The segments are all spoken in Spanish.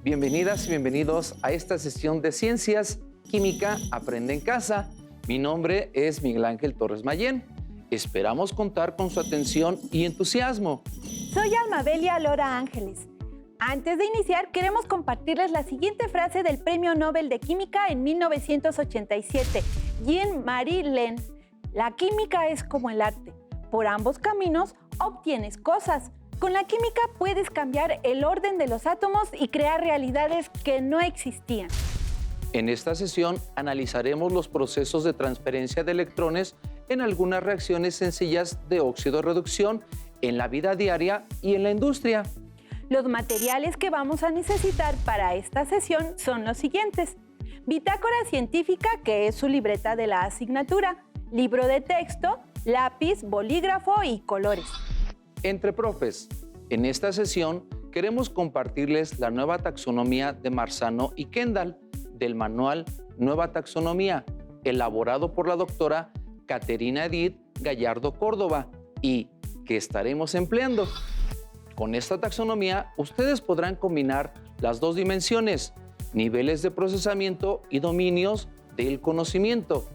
Bienvenidas y bienvenidos a esta sesión de Ciencias Química Aprende en Casa. Mi nombre es Miguel Ángel Torres Mayén. Esperamos contar con su atención y entusiasmo. Soy Almadelia Lora Ángeles. Antes de iniciar, queremos compartirles la siguiente frase del Premio Nobel de Química en 1987, Jean-Marie Lehn. La química es como el arte. Por ambos caminos obtienes cosas. Con la química puedes cambiar el orden de los átomos y crear realidades que no existían. En esta sesión analizaremos los procesos de transferencia de electrones en algunas reacciones sencillas de óxido-reducción en la vida diaria y en la industria. Los materiales que vamos a necesitar para esta sesión son los siguientes: bitácora científica, que es su libreta de la asignatura, libro de texto, lápiz, bolígrafo y colores. Entre profes, en esta sesión queremos compartirles la nueva taxonomía de Marzano y Kendall del manual Nueva Taxonomía, elaborado por la doctora Caterina Edith Gallardo Córdoba y que estaremos empleando. Con esta taxonomía, ustedes podrán combinar las dos dimensiones, niveles de procesamiento y dominios del conocimiento.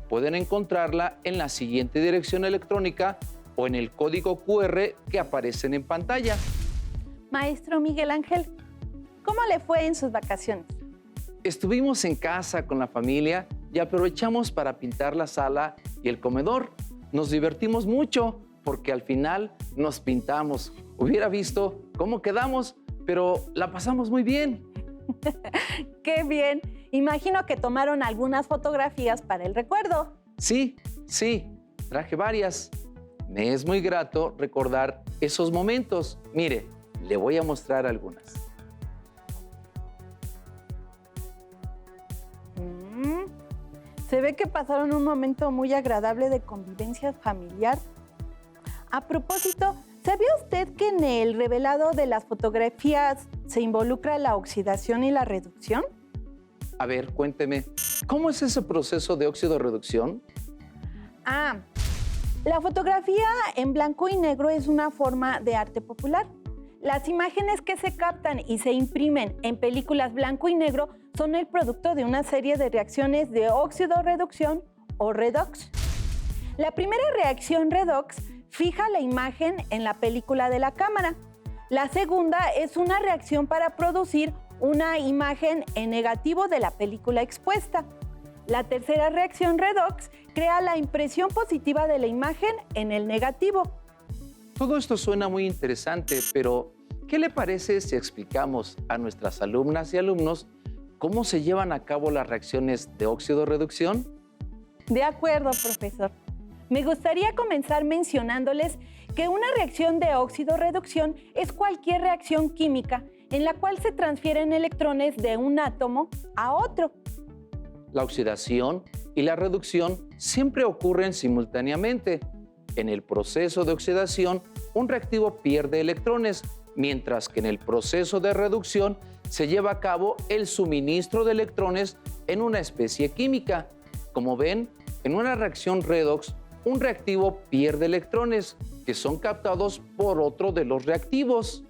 Pueden encontrarla en la siguiente dirección electrónica o en el código QR que aparecen en pantalla. Maestro Miguel Ángel, ¿cómo le fue en sus vacaciones? Estuvimos en casa con la familia y aprovechamos para pintar la sala y el comedor. Nos divertimos mucho porque al final nos pintamos. Hubiera visto cómo quedamos, pero la pasamos muy bien. ¡Qué bien! Imagino que tomaron algunas fotografías para el recuerdo. Sí, traje varias. Me es muy grato recordar esos momentos. Mire, le voy a mostrar algunas. Se ve que pasaron un momento muy agradable de convivencia familiar. A propósito, ¿sabía usted que en el revelado de las fotografías se involucra la oxidación y la reducción? A ver, cuénteme, ¿cómo es ese proceso de óxido-reducción? La fotografía en blanco y negro es una forma de arte popular. Las imágenes que se captan y se imprimen en películas blanco y negro son el producto de una serie de reacciones de óxido-reducción o redox. La primera reacción redox fija la imagen en la película de la cámara. La segunda es una reacción para producir una imagen en negativo de la película expuesta. La tercera reacción redox crea la impresión positiva de la imagen en el negativo. Todo esto suena muy interesante, pero ¿qué le parece si explicamos a nuestras alumnas y alumnos cómo se llevan a cabo las reacciones de óxido-reducción? De acuerdo, profesor. Me gustaría comenzar mencionándoles que una reacción de óxido-reducción es cualquier reacción química en la cual se transfieren electrones de un átomo a otro. La oxidación y la reducción siempre ocurren simultáneamente. En el proceso de oxidación, un reactivo pierde electrones, mientras que en el proceso de reducción se lleva a cabo el suministro de electrones en una especie química. Como ven, en una reacción redox, un reactivo pierde electrones que son captados por otro de los reactivos.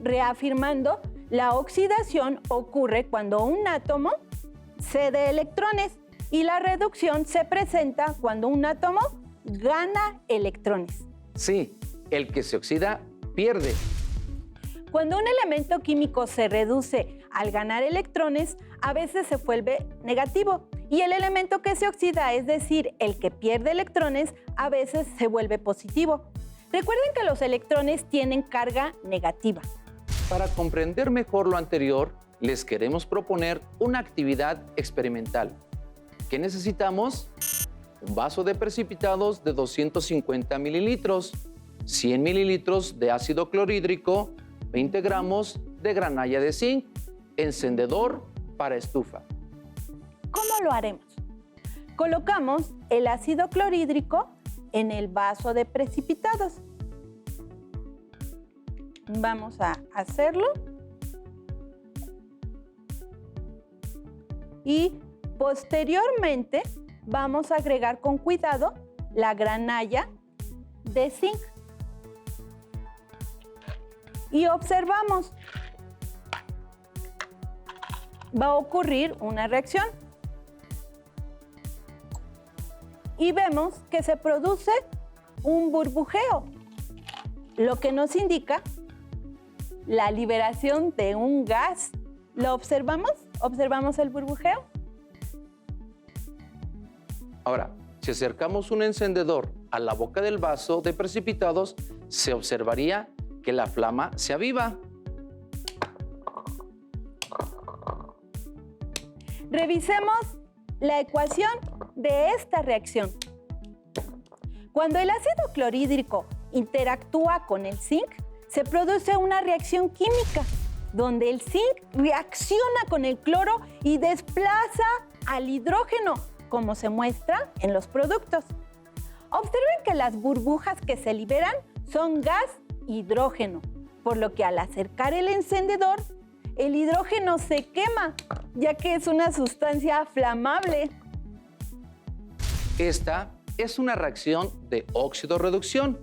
Reafirmando, la oxidación ocurre cuando un átomo cede electrones y la reducción se presenta cuando un átomo gana electrones. Sí, el que se oxida pierde. Cuando un elemento químico se reduce al ganar electrones, a veces se vuelve negativo. Y el elemento que se oxida, es decir, el que pierde electrones, a veces se vuelve positivo. Recuerden que los electrones tienen carga negativa. Para comprender mejor lo anterior, les queremos proponer una actividad experimental. ¿Qué necesitamos? Un vaso de precipitados de 250 mililitros, 100 mililitros de ácido clorhídrico, 20 gramos de granalla de zinc, encendedor para estufa. ¿Cómo lo haremos? Colocamos el ácido clorhídrico en el vaso de precipitados. Vamos a hacerlo. Y posteriormente vamos a agregar con cuidado la granalla de zinc. Y observamos. va a ocurrir una reacción. Y vemos que se produce un burbujeo, lo que nos indica la liberación de un gas. ¿Lo observamos? ¿Observamos el burbujeo? Ahora, si acercamos un encendedor a la boca del vaso de precipitados, se observaría que la flama se aviva. Revisemos la ecuación de esta reacción. Cuando el ácido clorhídrico interactúa con el zinc, se produce una reacción química, donde el zinc reacciona con el cloro y desplaza al hidrógeno, como se muestra en los productos. Observen que las burbujas que se liberan son gas hidrógeno, por lo que al acercar el encendedor, el hidrógeno se quema, ya que es una sustancia flamable. Esta es una reacción de óxido-reducción.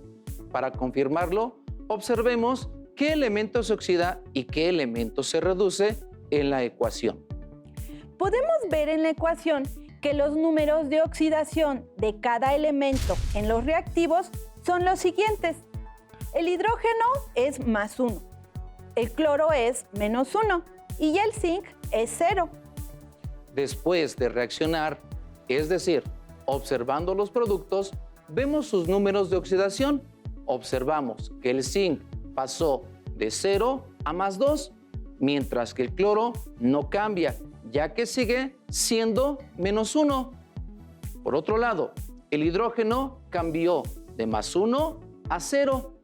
Para confirmarlo, observemos qué elemento se oxida y qué elemento se reduce en la ecuación. Podemos ver en la ecuación que los números de oxidación de cada elemento en los reactivos son los siguientes. El hidrógeno es +1, el cloro es -1 y el zinc es 0. Después de reaccionar, es decir, observando los productos, vemos sus números de oxidación. Observamos que el zinc pasó de 0 a +2, mientras que el cloro no cambia, ya que sigue siendo -1. Por otro lado, el hidrógeno cambió de +1 a 0.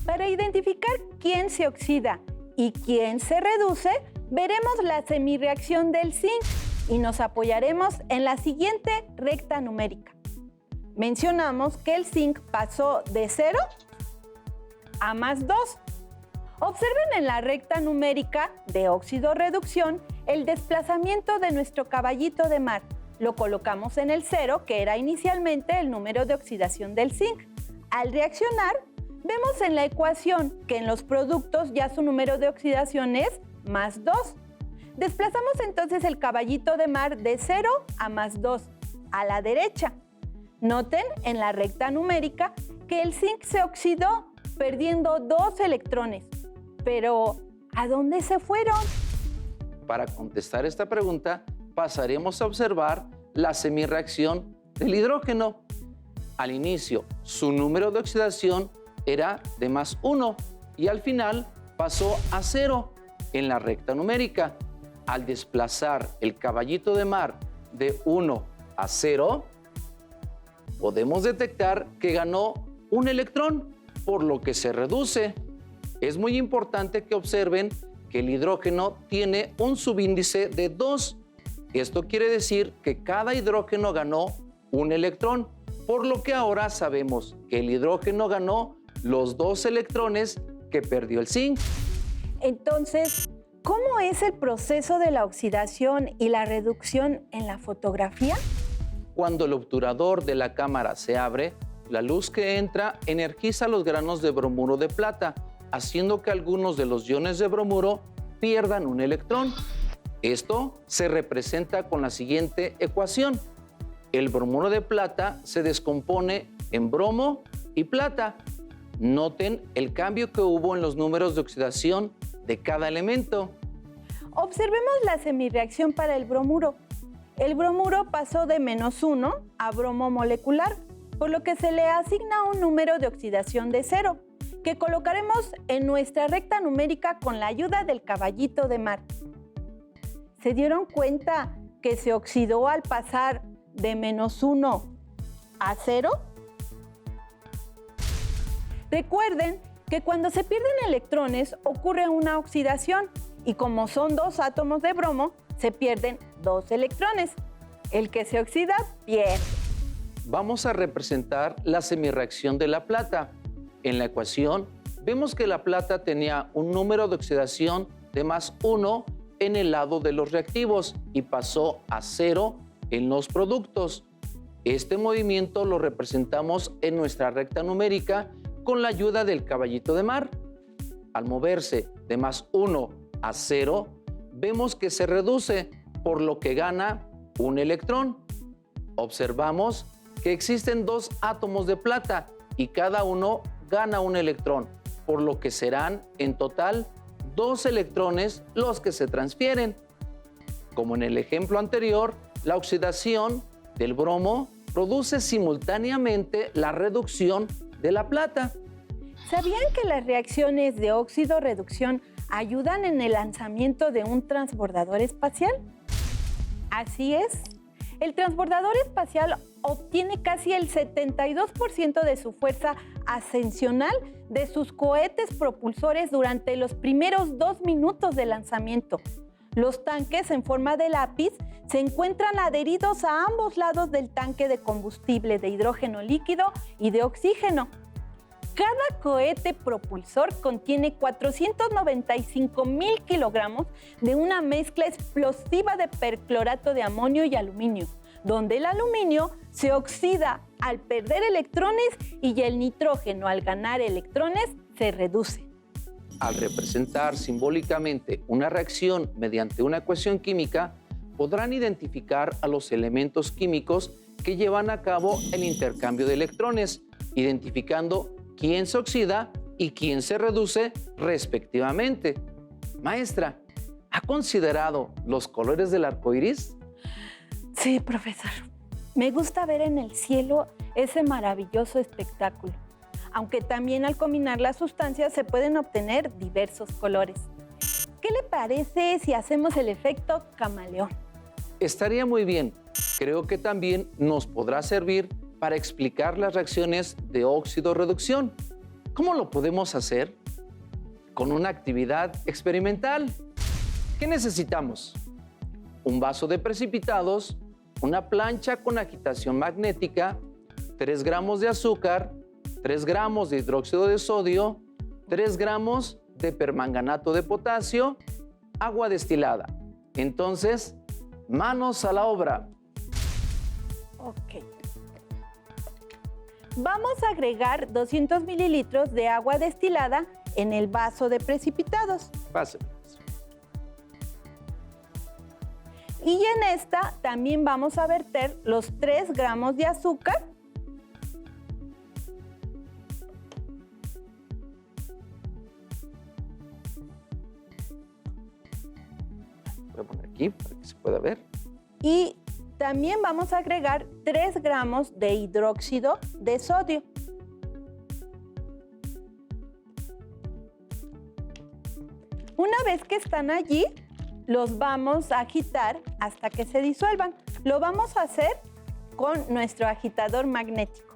Para identificar quién se oxida y quién se reduce, veremos la semirreacción del zinc y nos apoyaremos en la siguiente recta numérica. Mencionamos que el zinc pasó de 0 a +2. Observen en la recta numérica de óxido-reducción el desplazamiento de nuestro caballito de mar. Lo colocamos en el 0, que era inicialmente el número de oxidación del zinc. Al reaccionar, vemos en la ecuación que en los productos ya su número de oxidación es +2. Desplazamos entonces el caballito de mar de 0 a +2 a la derecha. Noten en la recta numérica que el zinc se oxidó perdiendo 2 electrones. Pero, ¿a dónde se fueron? Para contestar esta pregunta, pasaremos a observar la semirreacción del hidrógeno. Al inicio, su número de oxidación era de +1 y al final pasó a 0 en la recta numérica. Al desplazar el caballito de mar de 1 a 0, podemos detectar que ganó un electrón, por lo que se reduce. Es muy importante que observen que el hidrógeno tiene un subíndice de 2. Esto quiere decir que cada hidrógeno ganó un electrón, por lo que ahora sabemos que el hidrógeno ganó los 2 electrones que perdió el zinc. Entonces, ¿cómo es el proceso de la oxidación y la reducción en la fotografía? Cuando el obturador de la cámara se abre, la luz que entra energiza los granos de bromuro de plata, haciendo que algunos de los iones de bromuro pierdan un electrón. Esto se representa con la siguiente ecuación. El bromuro de plata se descompone en bromo y plata. Noten el cambio que hubo en los números de oxidación de cada elemento. Observemos la semirreacción para el bromuro. El bromuro pasó de -1 a bromo molecular, por lo que se le asigna un número de oxidación de 0, que colocaremos en nuestra recta numérica con la ayuda del caballito de mar. ¿Se dieron cuenta que se oxidó al pasar de -1 a 0? Recuerden que cuando se pierden electrones ocurre una oxidación y como son 2 átomos de bromo, se pierden 2 electrones. El que se oxida pierde. Vamos a representar la semirreacción de la plata. En la ecuación vemos que la plata tenía un número de oxidación de +1 en el lado de los reactivos y pasó a 0 en los productos. Este movimiento lo representamos en nuestra recta numérica con la ayuda del caballito de mar. Al moverse de +1 a 0, vemos que se reduce, por lo que gana un electrón. Observamos que existen 2 átomos de plata y cada uno gana un electrón, por lo que serán en total 2 electrones los que se transfieren. Como en el ejemplo anterior, la oxidación del bromo produce simultáneamente la reducción de la plata. ¿Sabían que las reacciones de óxido-reducción ayudan en el lanzamiento de un transbordador espacial? Así es. El transbordador espacial obtiene casi el 72% de su fuerza ascensional de sus cohetes propulsores durante los primeros 2 minutos de lanzamiento. Los tanques en forma de lápiz se encuentran adheridos a ambos lados del tanque de combustible de hidrógeno líquido y de oxígeno. Cada cohete propulsor contiene 495,000 kilogramos de una mezcla explosiva de perclorato de amonio y aluminio, donde el aluminio se oxida al perder electrones y el nitrógeno al ganar electrones se reduce. Al representar simbólicamente una reacción mediante una ecuación química, podrán identificar a los elementos químicos que llevan a cabo el intercambio de electrones, identificando quién se oxida y quién se reduce respectivamente. Maestra, ¿ha considerado los colores del arco iris? Sí, profesor. Me gusta ver en el cielo ese maravilloso espectáculo, aunque también al combinar las sustancias se pueden obtener diversos colores. ¿Qué le parece si hacemos el efecto camaleón? Estaría muy bien. Creo que también nos podrá servir para explicar las reacciones de óxido-reducción. ¿Cómo lo podemos hacer? Con una actividad experimental. ¿Qué necesitamos? Un vaso de precipitados, una plancha con agitación magnética, 3 gramos de azúcar, 3 gramos de hidróxido de sodio, 3 gramos de permanganato de potasio, agua destilada. Entonces, manos a la obra. Ok. Vamos a agregar 200 mililitros de agua destilada en el vaso de precipitados. Pase. Y en esta también vamos a verter los 3 gramos de azúcar. Voy a poner aquí para que se pueda ver. Y también vamos a agregar 3 gramos de hidróxido de sodio. Una vez que están allí, los vamos a agitar hasta que se disuelvan. Lo vamos a hacer con nuestro agitador magnético.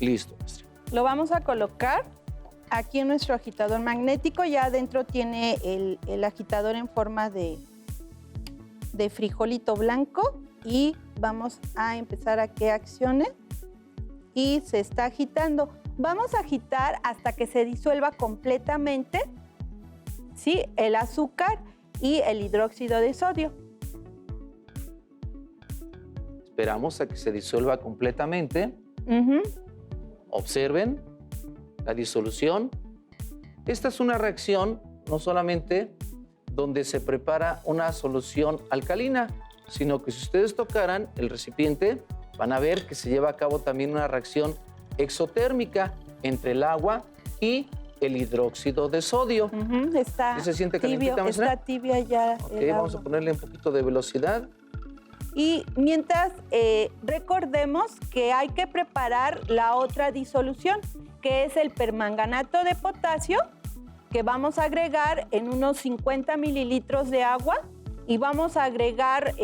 Listo, maestra. Lo vamos a colocar aquí en nuestro agitador magnético. Ya adentro tiene el agitador en forma de frijolito blanco y vamos a empezar a que accione y se está agitando. Vamos a agitar hasta que se disuelva completamente, ¿sí?, el azúcar y el hidróxido de sodio. Esperamos a que se disuelva completamente. Observen la disolución. Esta es una reacción no solamente donde se prepara una solución alcalina, sino que si ustedes tocaran el recipiente, van a ver que se lleva a cabo también una reacción exotérmica entre el agua y el hidróxido de sodio. Está ¿Se siente tibio, calientita, maestra? está tibia ya Ok, el vamos agua. a ponerle un poquito de velocidad. Y mientras recordemos que hay que preparar la otra disolución, que es el permanganato de potasio, que vamos a agregar en unos 50 mililitros de agua y vamos a agregar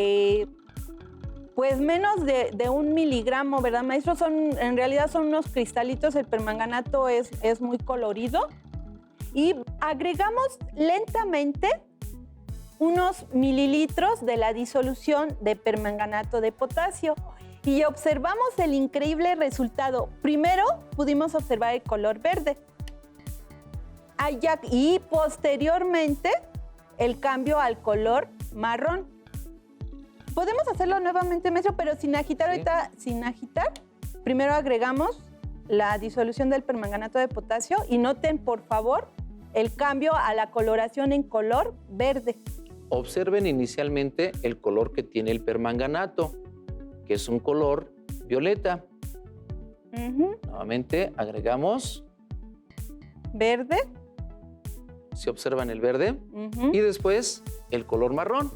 pues menos de 1 miligramo, ¿verdad, maestro? En realidad son unos cristalitos, el permanganato es muy colorido. Y agregamos lentamente unos mililitros de la disolución de permanganato de potasio y observamos el increíble resultado. Primero pudimos observar el color verde y posteriormente el cambio al color marrón. Podemos hacerlo nuevamente, maestro, pero sin agitar. Sí. Ahorita, sin agitar, primero agregamos la disolución del permanganato de potasio y noten, por favor, el cambio a la coloración en color verde. Observen inicialmente el color que tiene el permanganato, que es un color violeta. Nuevamente agregamos verde. Si observan el verde. Y después el color marrón.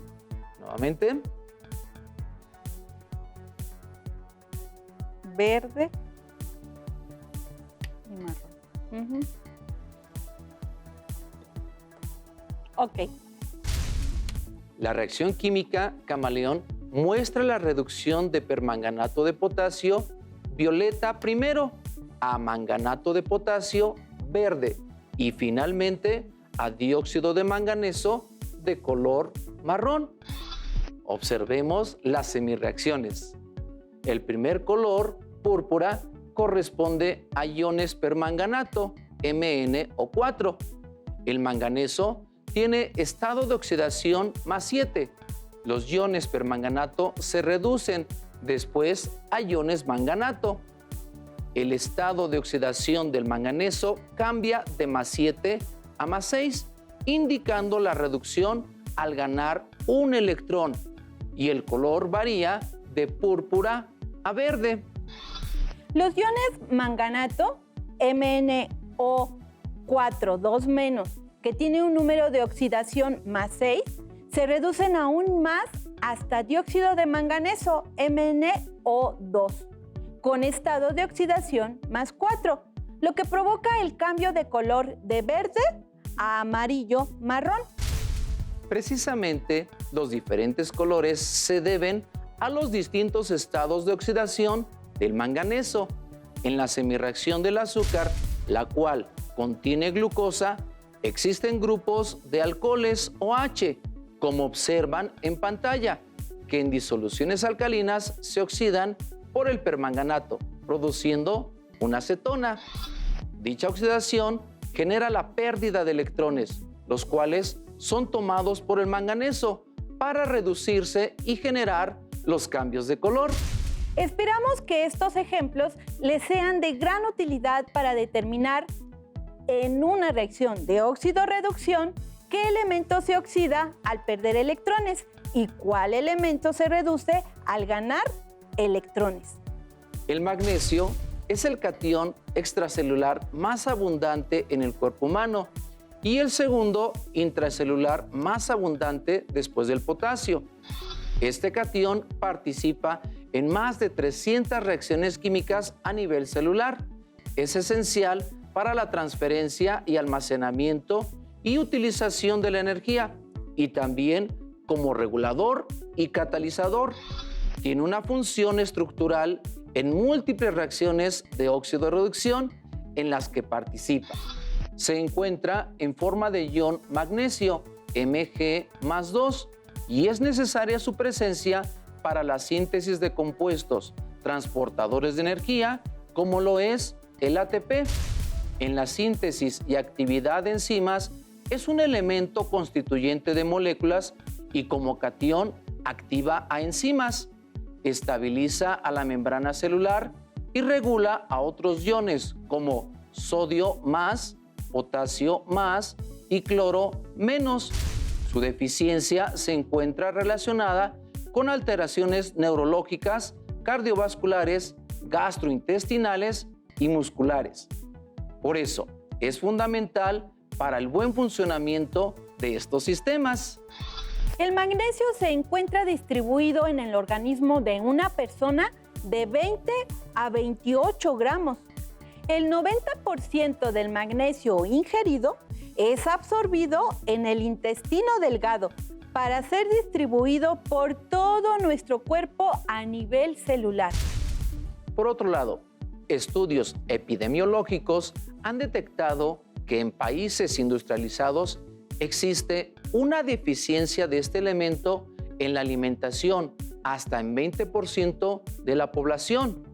Nuevamente. Verde y marrón. Ok. La reacción química camaleón muestra la reducción de permanganato de potasio violeta primero a manganato de potasio verde y finalmente a dióxido de manganeso de color marrón. Observemos las semirreacciones. El primer color, púrpura, corresponde a iones permanganato, MnO4. El manganeso tiene estado de oxidación +7. Los iones permanganato se reducen después a iones manganato. El estado de oxidación del manganeso cambia de +7 a +6, indicando la reducción al ganar un electrón, y el color varía de púrpura a verde. Los iones manganato, MnO4 2-, que tiene un número de oxidación +6, se reducen aún más hasta dióxido de manganeso, MnO2, con estado de oxidación +4, lo que provoca el cambio de color de verde a amarillo marrón. Precisamente, los diferentes colores se deben a los distintos estados de oxidación del manganeso. En la semirreacción del azúcar, la cual contiene glucosa, existen grupos de alcoholes OH, como observan en pantalla, que en disoluciones alcalinas se oxidan por el permanganato, produciendo una acetona. Dicha oxidación genera la pérdida de electrones, los cuales son tomados por el manganeso para reducirse y generar los cambios de color. Esperamos que estos ejemplos les sean de gran utilidad para determinar en una reacción de óxido-reducción qué elemento se oxida al perder electrones y cuál elemento se reduce al ganar electrones. El magnesio es el catión extracelular más abundante en el cuerpo humano y el segundo intracelular más abundante después del potasio. Este catión participa en más de 300 reacciones químicas a nivel celular. Es esencial para la transferencia y almacenamiento y utilización de la energía, y también como regulador y catalizador. Tiene una función estructural en múltiples reacciones de óxido-reducción en las que participa. Se encuentra en forma de ion magnesio, Mg+2, y es necesaria su presencia para la síntesis de compuestos transportadores de energía, como lo es el ATP. En la síntesis y actividad de enzimas es un elemento constituyente de moléculas y como catión activa a enzimas, estabiliza a la membrana celular y regula a otros iones como sodio más, potasio más y cloro menos. Su deficiencia se encuentra relacionada con alteraciones neurológicas, cardiovasculares, gastrointestinales y musculares. Por eso, es fundamental para el buen funcionamiento de estos sistemas. El magnesio se encuentra distribuido en el organismo de una persona de 20 a 28 gramos. El 90% del magnesio ingerido es absorbido en el intestino delgado para ser distribuido por todo nuestro cuerpo a nivel celular. Por otro lado, estudios epidemiológicos han detectado que en países industrializados existe una deficiencia de este elemento en la alimentación hasta en 20% de la población.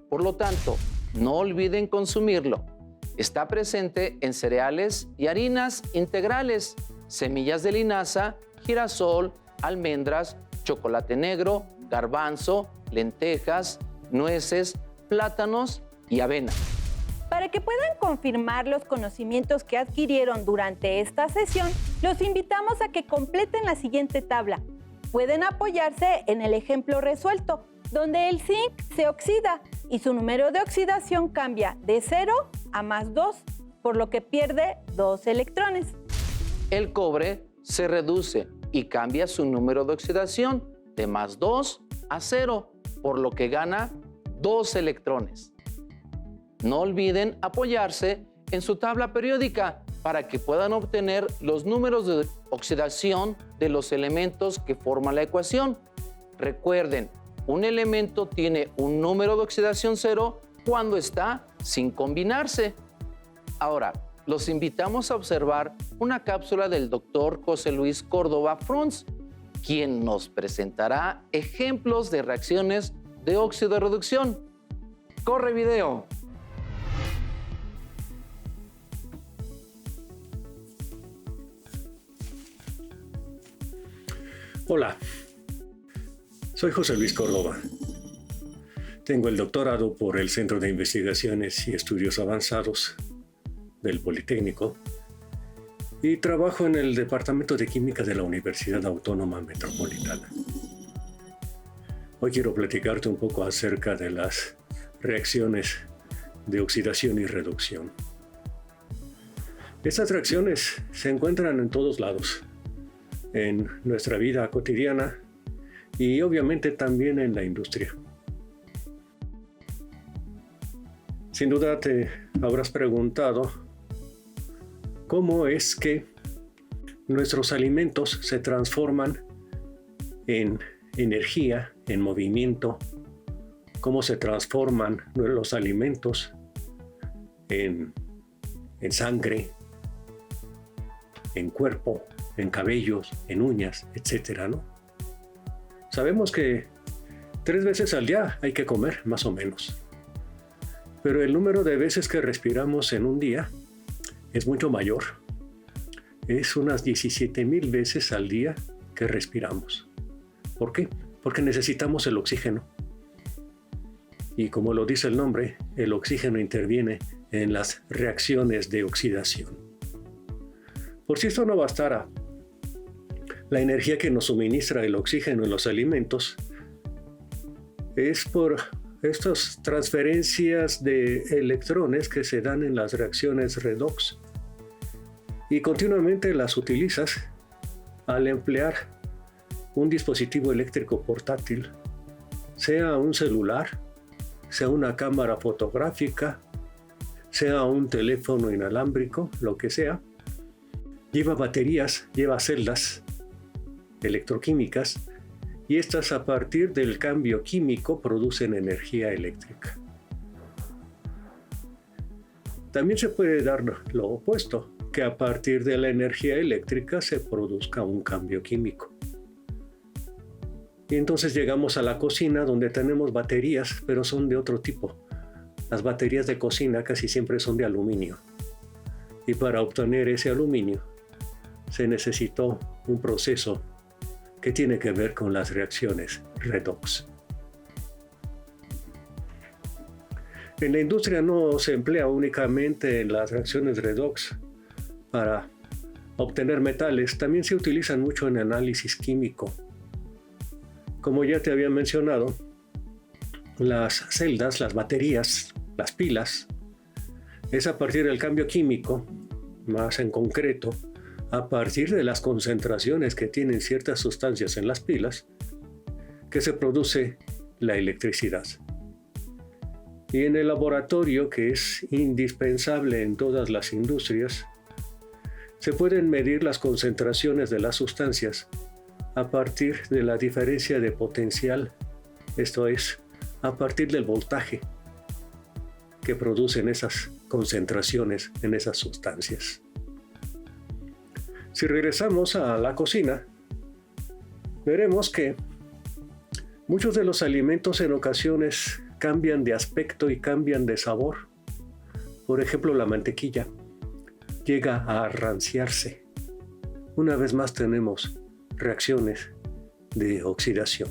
Por lo tanto, no olviden consumirlo. Está presente en cereales y harinas integrales, semillas de linaza, girasol, almendras, chocolate negro, garbanzo, lentejas, nueces, plátanos y avena. Para que puedan confirmar los conocimientos que adquirieron durante esta sesión, los invitamos a que completen la siguiente tabla. Pueden apoyarse en el ejemplo resuelto, donde el zinc se oxida y su número de oxidación cambia de 0 a +2, por lo que pierde 2 electrones. El cobre se reduce y cambia su número de oxidación de +2 a 0, por lo que gana 2 electrones. No olviden apoyarse en su tabla periódica para que puedan obtener los números de oxidación de los elementos que forman la ecuación. Recuerden, un elemento tiene un número de oxidación 0 cuando está sin combinarse. Ahora, los invitamos a observar una cápsula del Dr. José Luis Córdoba Frunz, quien nos presentará ejemplos de reacciones de óxido de reducción. ¡Corre video! Hola, soy José Luis Córdoba. Tengo el doctorado por el Centro de Investigaciones y Estudios Avanzados del Politécnico y trabajo en el Departamento de Química de la Universidad Autónoma Metropolitana. Hoy quiero platicarte un poco acerca de las reacciones de oxidación y reducción. Estas reacciones se encuentran en todos lados, en nuestra vida cotidiana y obviamente también en la industria. Sin duda te habrás preguntado cómo es que nuestros alimentos se transforman en energía, en movimiento, cómo se transforman los alimentos en sangre, en cuerpo, en cabellos, en uñas, etcétera, ¿no? Sabemos que 3 veces al día hay que comer, más o menos. Pero el número de veces que respiramos en un día es mucho mayor. Es unas 17,000 veces al día que respiramos. ¿Por qué? Porque necesitamos el oxígeno. Y como lo dice el nombre, el oxígeno interviene en las reacciones de oxidación. Por si esto no bastara, la energía que nos suministra el oxígeno en los alimentos es por estas transferencias de electrones que se dan en las reacciones redox y continuamente las utilizas al emplear un dispositivo eléctrico portátil, sea un celular, sea una cámara fotográfica, sea un teléfono inalámbrico, lo que sea. Lleva baterías, lleva celdas electroquímicas y estas a partir del cambio químico producen energía eléctrica. También se puede dar lo opuesto, que a partir de la energía eléctrica se produzca un cambio químico. Y entonces llegamos a la cocina donde tenemos baterías, pero son de otro tipo. Las baterías de cocina casi siempre son de aluminio. Y para obtener ese aluminio se necesitó un proceso que tiene que ver con las reacciones redox. En la industria no se emplea únicamente en las reacciones redox para obtener metales, también se utilizan mucho en análisis químico. Como ya te había mencionado, las celdas, las baterías, las pilas, es a partir del cambio químico, más en concreto, a partir de las concentraciones que tienen ciertas sustancias en las pilas, que se produce la electricidad. Y en el laboratorio, que es indispensable en todas las industrias, se pueden medir las concentraciones de las sustancias a partir de la diferencia de potencial, esto es, a partir del voltaje que producen esas concentraciones en esas sustancias. Si regresamos a la cocina, veremos que muchos de los alimentos en ocasiones cambian de aspecto y cambian de sabor. Por ejemplo, la mantequilla llega a ranciarse. Una vez más tenemos reacciones de oxidación.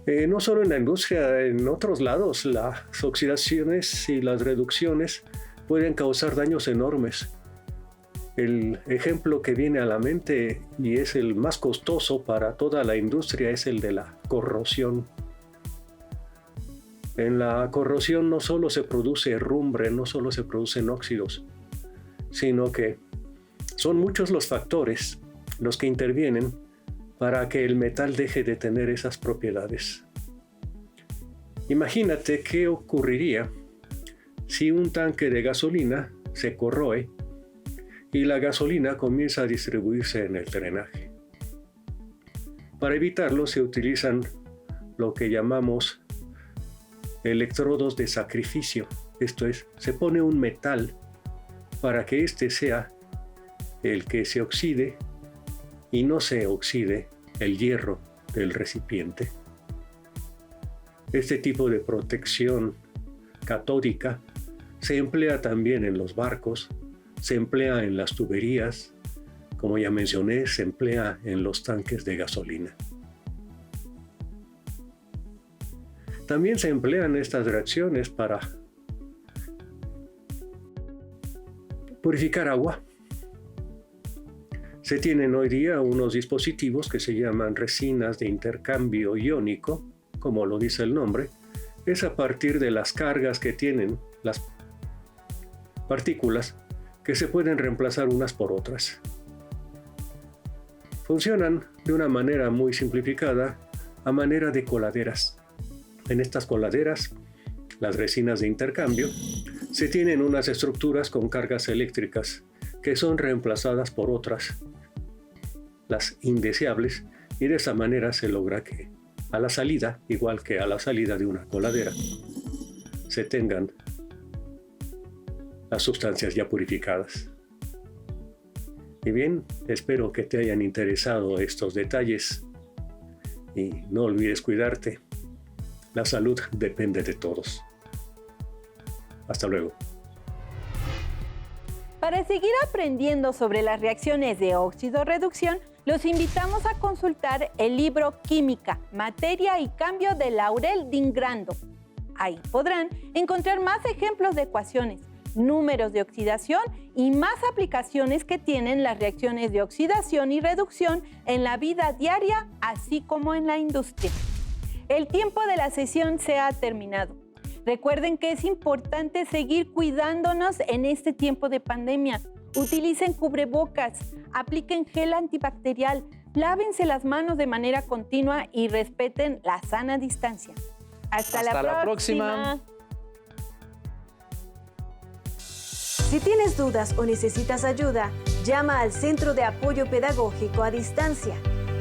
No solo en la industria, en otros lados, las oxidaciones y las reducciones pueden causar daños enormes. El ejemplo que viene a la mente y es el más costoso para toda la industria es el de la corrosión. En la corrosión no solo se produce herrumbre, no solo se producen óxidos, sino que son muchos los factores los que intervienen para que el metal deje de tener esas propiedades. Imagínate qué ocurriría si un tanque de gasolina se corroe y la gasolina comienza a distribuirse en el drenaje. Para evitarlo se utilizan lo que llamamos electrodos de sacrificio. Esto es, se pone un metal para que éste sea el que se oxide y no se oxide el hierro del recipiente. Este tipo de protección catódica se emplea también en los barcos, se emplea en las tuberías, como ya mencioné, se emplea en los tanques de gasolina. También se emplean estas reacciones para purificar agua. Se tienen hoy día unos dispositivos que se llaman resinas de intercambio iónico, como lo dice el nombre. Es a partir de las cargas que tienen las partículas que se pueden reemplazar unas por otras. Funcionan de una manera muy simplificada a manera de coladeras. En estas coladeras, las resinas de intercambio, se tienen unas estructuras con cargas eléctricas que son reemplazadas por otras, las indeseables, y de esa manera se logra que a la salida, igual que a la salida de una coladera, se tengan las sustancias ya purificadas. Y bien, espero que te hayan interesado estos detalles y no olvides cuidarte. La salud depende de todos. Hasta luego. Para seguir aprendiendo sobre las reacciones de óxido-reducción, los invitamos a consultar el libro Química, Materia y Cambio de Laurel Dingrando. Ahí podrán encontrar más ejemplos de ecuaciones, números de oxidación y más aplicaciones que tienen las reacciones de oxidación y reducción en la vida diaria, así como en la industria. El tiempo de la sesión se ha terminado. Recuerden que es importante seguir cuidándonos en este tiempo de pandemia. Utilicen cubrebocas, apliquen gel antibacterial, lávense las manos de manera continua y respeten la sana distancia. Hasta la próxima. Si tienes dudas o necesitas ayuda, llama al Centro de Apoyo Pedagógico a Distancia.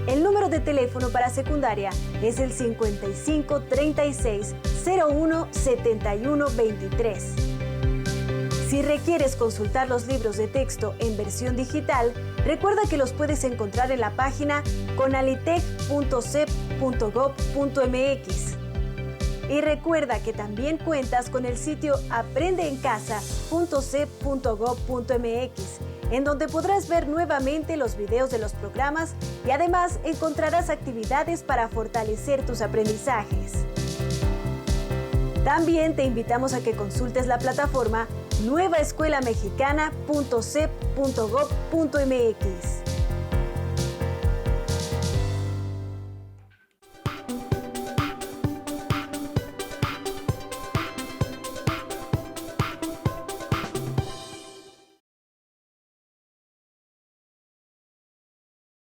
El número de teléfono para secundaria es el 55 36 01 71 23. Si requieres consultar los libros de texto en versión digital, recuerda que los puedes encontrar en la página conalitec.cep.gov.mx. Y recuerda que también cuentas con el sitio aprendeencasa.cep.gov.mx, en donde podrás ver nuevamente los videos de los programas y además encontrarás actividades para fortalecer tus aprendizajes. También te invitamos a que consultes la plataforma nuevaescuelamexicana.cep.gov.mx.